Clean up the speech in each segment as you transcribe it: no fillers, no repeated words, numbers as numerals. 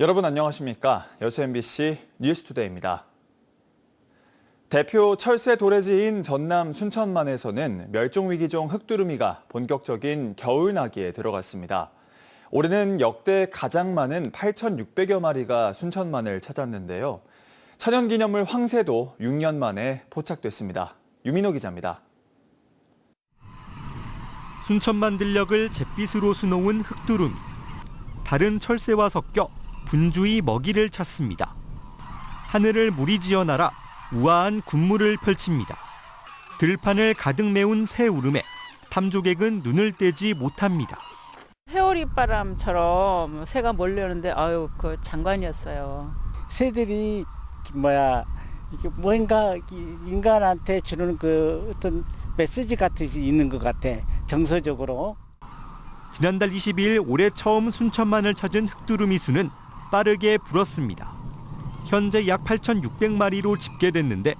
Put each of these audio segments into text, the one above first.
여러분 안녕하십니까? 여수 MBC 뉴스투데이입니다. 대표 철새 도래지인 전남 순천만에서는 멸종위기종 흑두루미가 본격적인 겨울나기에 들어갔습니다. 올해는 역대 가장 많은 8,600여 마리가 순천만을 찾았는데요. 천연기념물 황새도 6년 만에 포착됐습니다. 유민호 기자입니다. 순천만 들녘을 잿빛으로 수놓은 흑두루미. 다른 철새와 섞여 분주히 먹이를 찾습니다. 하늘을 물이 지어 날아 우아한 군무를 펼칩니다. 들판을 가득 메운 새 울음에 탐조객은 눈을 떼지 못합니다. 해오리바람처럼 새가 몰려오는데 그 장관이었어요. 새들이 이게 뭔가 인간한테 주는 그 어떤 메시지 같은 게 있는 것 같아. 정서적으로. 지난달 22일 올해 처음 순천만을 찾은 흑두루미 수는 빠르게 불었습니다. 현재 약 8,600마리로 집계됐는데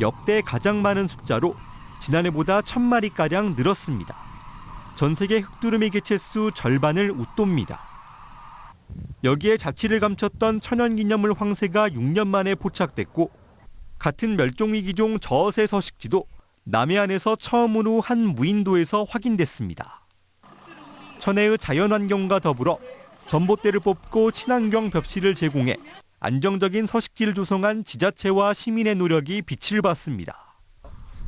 역대 가장 많은 숫자로 지난해보다 1,000마리가량 늘었습니다. 전 세계 흑두루미 개체수 절반을 웃돕니다. 여기에 자취를 감췄던 천연기념물 황새가 6년 만에 포착됐고 같은 멸종위기종 저어새 서식지도 남해안에서 처음으로 한 무인도에서 확인됐습니다. 천혜의 자연환경과 더불어 전봇대를 뽑고 친환경 벽실을 제공해 안정적인 서식지를 조성한 지자체와 시민의 노력이 빛을 발습니다.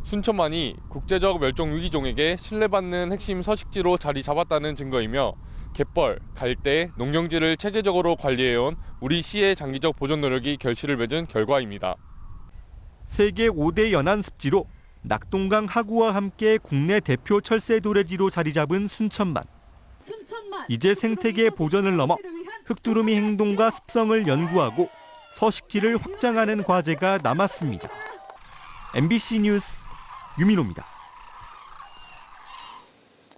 순천만이 국제적 멸종위기종에게 신뢰받는 핵심 서식지로 자리 잡았다는 증거이며 갯벌, 갈대, 농경지를 체계적으로 관리해온 우리 시의 장기적 보존 노력이 결실을 맺은 결과입니다. 세계 5대 연안 습지로 낙동강 하구와 함께 국내 대표 철새 도래지로 자리 잡은 순천만. 이제 생태계 보존을 넘어 흑두루미 행동과 습성을 연구하고 서식지를 확장하는 과제가 남았습니다. MBC 뉴스 유민호입니다.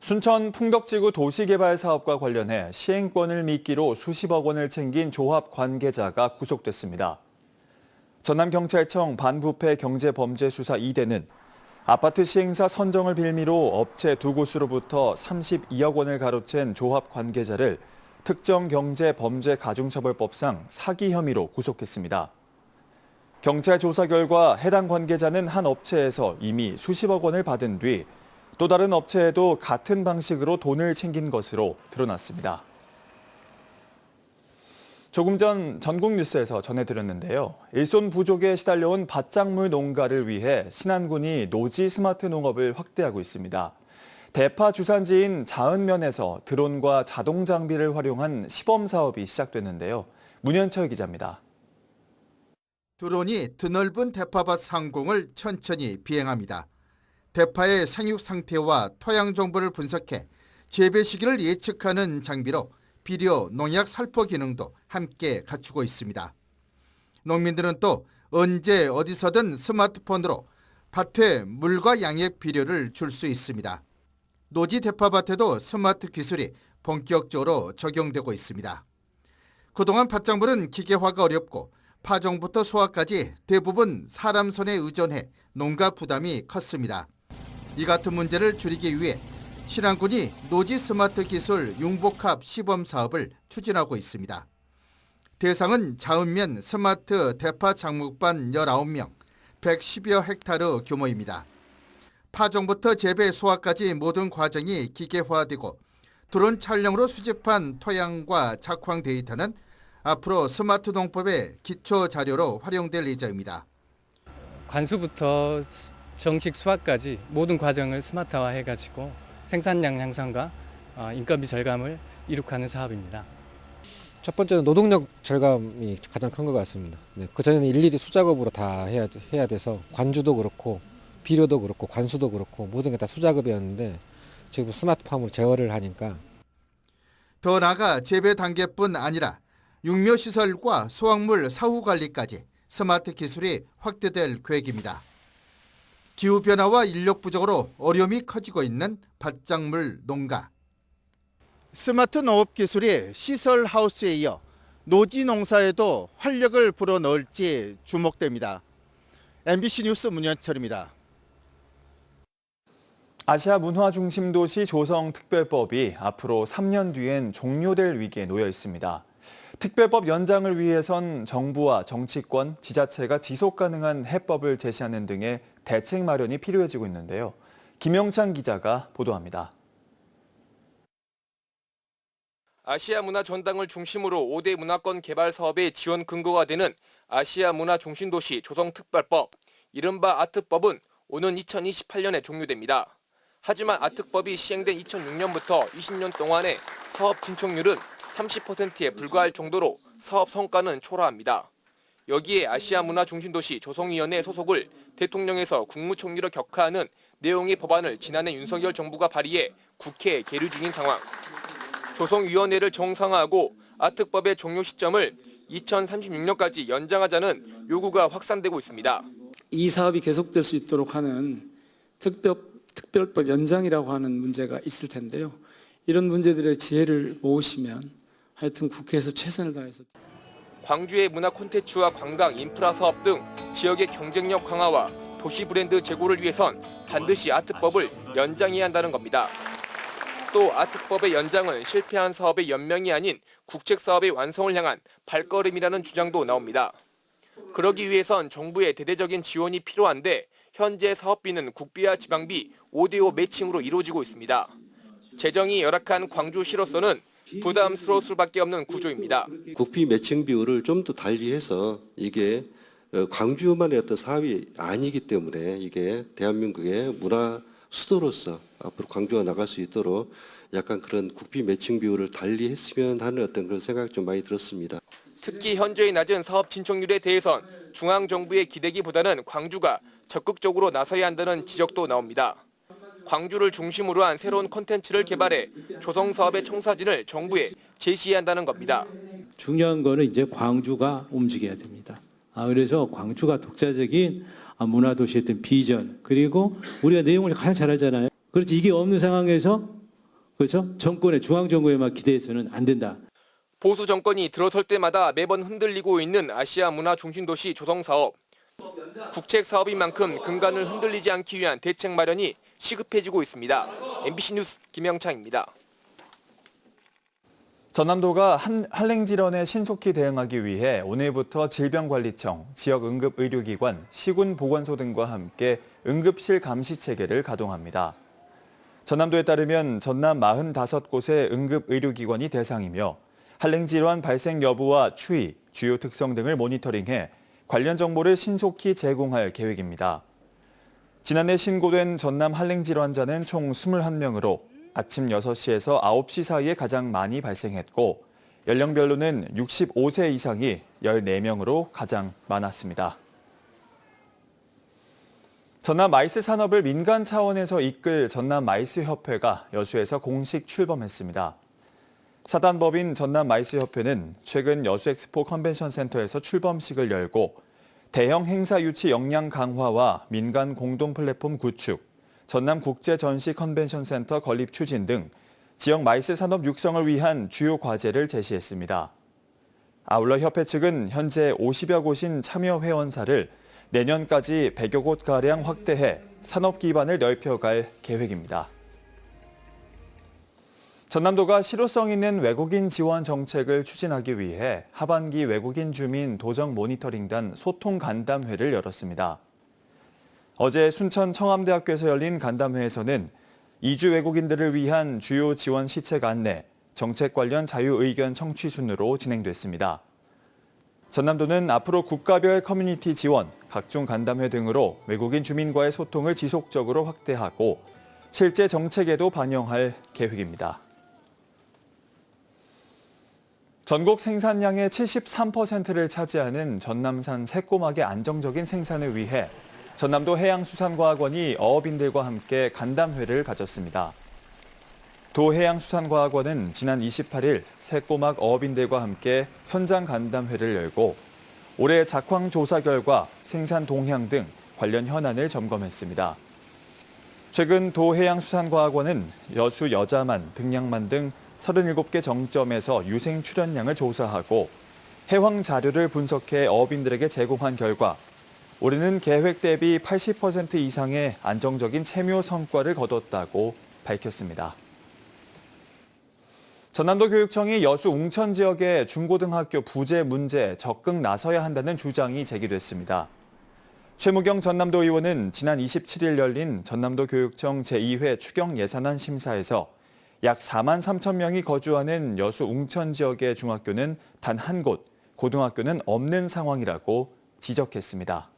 순천 풍덕지구 도시개발 사업과 관련해 시행권을 미끼로 수십억 원을 챙긴 조합 관계자가 구속됐습니다. 전남경찰청 반부패 경제범죄수사 2대는 아파트 시행사 선정을 빌미로 업체 두 곳으로부터 32억 원을 가로챈 조합 관계자를 특정경제범죄가중처벌법상 사기 혐의로 구속했습니다. 경찰 조사 결과 해당 관계자는 한 업체에서 이미 수십억 원을 받은 뒤 또 다른 업체에도 같은 방식으로 돈을 챙긴 것으로 드러났습니다. 조금 전 전국 뉴스에서 전해드렸는데요. 일손 부족에 시달려온 밭작물 농가를 위해 신안군이 노지 스마트 농업을 확대하고 있습니다. 대파 주산지인 자은면에서 드론과 자동 장비를 활용한 시범 사업이 시작됐는데요. 문현철 기자입니다. 드론이 드넓은 대파밭 상공을 천천히 비행합니다. 대파의 생육 상태와 토양 정보를 분석해 재배 시기를 예측하는 장비로 비료, 농약 살포 기능도 함께 갖추고 있습니다. 농민들은 또 언제 어디서든 스마트폰으로 밭에 물과 양의 비료를 줄 수 있습니다. 노지 대파밭에도 스마트 기술이 본격적으로 적용되고 있습니다. 그동안 밭작물은 기계화가 어렵고 파종부터 소화까지 대부분 사람 손에 의존해 농가 부담이 컸습니다. 이 같은 문제를 줄이기 위해 신안군이 노지 스마트 기술 융복합 시범 사업을 추진하고 있습니다. 대상은 자은면 스마트 대파 작목반 19명, 110여 헥타르 규모입니다. 파종부터 재배 소화까지 모든 과정이 기계화되고 드론 촬영으로 수집한 토양과 작황 데이터는 앞으로 스마트 농법의 기초 자료로 활용될 예정입니다. 관수부터 정식 수확까지 모든 과정을 스마트화해가지고 생산량 향상과 인건비 절감을 이룩하는 사업입니다. 첫 번째는 노동력 절감이 가장 큰 것 같습니다. 그전에는 일일이 수작업으로 다 해야 돼서 관주도 그렇고 비료도 그렇고 관수도 그렇고 모든 게 다 수작업이었는데 지금 스마트팜으로 제어를 하니까. 더 나아가 재배 단계뿐 아니라 육묘시설과 수확물 사후관리까지 스마트 기술이 확대될 계획입니다. 기후변화와 인력 부족으로 어려움이 커지고 있는 밭작물 농가. 스마트 농업 기술이 시설 하우스에 이어 노지 농사에도 활력을 불어넣을지 주목됩니다. MBC 뉴스 문현철입니다. 아시아 문화 중심 도시 조성특별법이 앞으로 3년 뒤엔 종료될 위기에 놓여 있습니다. 특별법 연장을 위해선 정부와 정치권, 지자체가 지속 가능한 해법을 제시하는 등의 대책 마련이 필요해지고 있는데요. 김영찬 기자가 보도합니다. 아시아 문화 전당을 중심으로 5대 문화권 개발 사업의 지원 근거가 되는 아시아 문화 중심도시 조성특별법, 이른바 아특법은 오는 2028년에 종료됩니다. 하지만 아특법이 시행된 2006년부터 20년 동안의 사업 진척률은 30%에 불과할 정도로 사업 성과는 초라합니다. 여기에 아시아 문화 중심도시 조성위원회 소속을 대통령에서 국무총리로 격하하는 내용의 법안을 지난해 윤석열 정부가 발의해 국회에 계류 중인 상황. 조성위원회를 정상화하고 아특법의 종료 시점을 2036년까지 연장하자는 요구가 확산되고 있습니다. 이 사업이 계속될 수 있도록 하는 특별법 연장이라고 하는 문제가 있을 텐데요. 이런 문제들의 지혜를 모으시면 하여튼 국회에서 최선을 다해서. 광주의 문화 콘텐츠와 관광 인프라 사업 등 지역의 경쟁력 강화와 도시 브랜드 제고를 위해선 반드시 아특법을 연장해야 한다는 겁니다. 또 아특법의 연장은 실패한 사업의 연명이 아닌 국책 사업의 완성을 향한 발걸음이라는 주장도 나옵니다. 그러기 위해선 정부의 대대적인 지원이 필요한데 현재 사업비는 국비와 지방비 5대5 매칭으로 이루어지고 있습니다. 재정이 열악한 광주시로서는 부담스러울 수밖에 없는 구조입니다. 국비 매칭 비율을 좀 더 달리해서 이게 광주만의 어떤 사업이 아니기 때문에 이게 대한민국의 문화 수도로서 앞으로 광주가 나갈 수 있도록 약간 그런 국비 매칭 비율을 달리했으면 하는 어떤 그런 생각이 좀 많이 들었습니다. 특히 현저히 낮은 사업 진척률에 대해선 중앙정부의 기대기보다는 광주가 적극적으로 나서야 한다는 지적도 나옵니다. 광주를 중심으로 한 새로운 콘텐츠를 개발해 조성 사업의 청사진을 정부에 제시해야 한다는 겁니다. 중요한 거는 이제 광주가 움직여야 됩니다. 그래서 광주가 독자적인 문화도시의 어떤 비전, 그리고 우리가 내용을 가장 잘 알잖아요. 그렇지, 이게 없는 상황에서 그렇죠? 정권의 중앙정부에만 기대해서는 안 된다. 보수 정권이 들어설 때마다 매번 흔들리고 있는 아시아 문화 중심도시 조성 사업. 국책 사업인 만큼 근간을 흔들리지 않기 위한 대책 마련이 시급해지고 있습니다. MBC 뉴스 김영창입니다. 전남도가 한랭질환에 신속히 대응하기 위해 오늘부터 질병관리청, 지역응급의료기관, 시군보건소 등과 함께 응급실 감시체계를 가동합니다. 전남도에 따르면 전남 45곳의 응급의료기관이 대상이며 한랭질환 발생 여부와 추이, 주요 특성 등을 모니터링해 관련 정보를 신속히 제공할 계획입니다. 지난해 신고된 전남 한랭질 환자는 총 21명으로 아침 6시에서 9시 사이에 가장 많이 발생했고 연령별로는 65세 이상이 14명으로 가장 많았습니다. 전남 마이스 산업을 민간 차원에서 이끌 전남 마이스 협회가 여수에서 공식 출범했습니다. 사단법인 전남 마이스 협회는 최근 여수 엑스포 컨벤션 센터에서 출범식을 열고 대형 행사 유치 역량 강화와 민간 공동 플랫폼 구축, 전남 국제 전시 컨벤션 센터 건립 추진 등 지역 마이스 산업 육성을 위한 주요 과제를 제시했습니다. 아울러 협회 측은 현재 50여 곳인 참여 회원사를 내년까지 100여 곳가량 확대해 산업 기반을 넓혀갈 계획입니다. 전남도가 실효성 있는 외국인 지원 정책을 추진하기 위해 하반기 외국인 주민 도정 모니터링단 소통 간담회를 열었습니다. 어제 순천 청암대학교에서 열린 간담회에서는 이주 외국인들을 위한 주요 지원 시책 안내, 정책 관련 자유의견 청취 순으로 진행됐습니다. 전남도는 앞으로 국가별 커뮤니티 지원, 각종 간담회 등으로 외국인 주민과의 소통을 지속적으로 확대하고 실제 정책에도 반영할 계획입니다. 전국 생산량의 73%를 차지하는 전남산 새꼬막의 안정적인 생산을 위해 전남도 해양수산과학원이 어업인들과 함께 간담회를 가졌습니다. 도 해양수산과학원은 지난 28일 새꼬막 어업인들과 함께 현장 간담회를 열고 올해 작황 조사 결과 생산 동향 등 관련 현안을 점검했습니다. 최근 도 해양수산과학원은 여수 여자만, 등량만 등 37개 정점에서 유생 출현량을 조사하고 해황 자료를 분석해 어업인들에게 제공한 결과 올해는 계획 대비 80% 이상의 안정적인 채묘 성과를 거뒀다고 밝혔습니다. 전남도 교육청이 여수 웅천 지역의 중고등학교 부재 문제에 적극 나서야 한다는 주장이 제기됐습니다. 최무경 전남도 의원은 지난 27일 열린 전남도 교육청 제2회 추경 예산안 심사에서 약 4만 3천 명이 거주하는 여수 웅천 지역의 중학교는 단 한 곳, 고등학교는 없는 상황이라고 지적했습니다.